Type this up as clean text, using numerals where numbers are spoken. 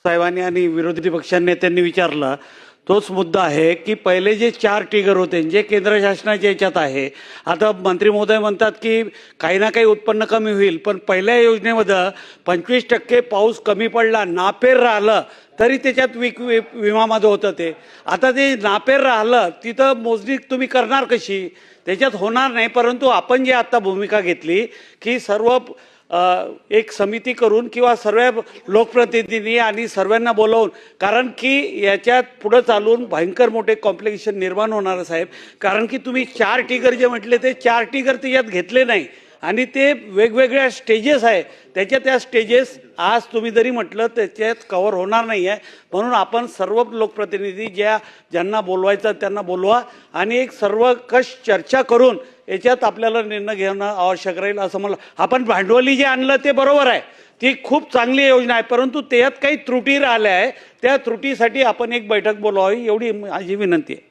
साहेबांनी आणि विरोधी पक्ष नेत्यांनी विचारला तोच मुद्दा आहे की पहिले जे 4 ट्रिगर होते जे केंद्र शासनाच्या याच्यात आहे. आता मंत्री महोदय म्हणतात की काही ना काही उत्पन्न कमी होईल, पण पहिल्या योजनेमध्ये 25% पाऊस कमी पडला, नापेर राहिलं तरी त्याच्यात विमामध्ये होतं ते. आता ते नापेर राहिलं तिथं मोजणी तुम्ही करणार कशी? त्याच्यात होणार नाही. परंतु आपण जी आता भूमिका घेतली की सर्व एक समिती करून किंवा सर्व लोकप्रतिनिधी आणि सर्वांना बोलवून, कारण की याच्यात पुढे चालून भयंकर मोठे कॉम्प्लिकेशन निर्माण होणार साहेब. कारण की तुम्ही 4 टिगर जे म्हटले ते 4 टिगर त्याच्यात घेतले नाही आणि ते वेगवेगळ्या स्टेजेस आहे. त्या स्टेजेस आज तुम्ही जरी म्हटलं त्याच्यात कव्हर होणार नाही आहे. म्हणून आपण सर्व लोकप्रतिनिधी ज्यांना बोलवायचं त्यांना बोलवा आणि एक सर्वकष चर्चा करून याच्यात आपल्याला निर्णय घेणं आवश्यक राहील असं मला. आपण भांडवली जे आणलं ते बरोबर आहे, ती खूप चांगली योजना आहे, परंतु त्यात काही त्रुटी राहिल्या आहे. त्या त्रुटीसाठी आपण एक बैठक बोलवावी एवढी माझी विनंती आहे.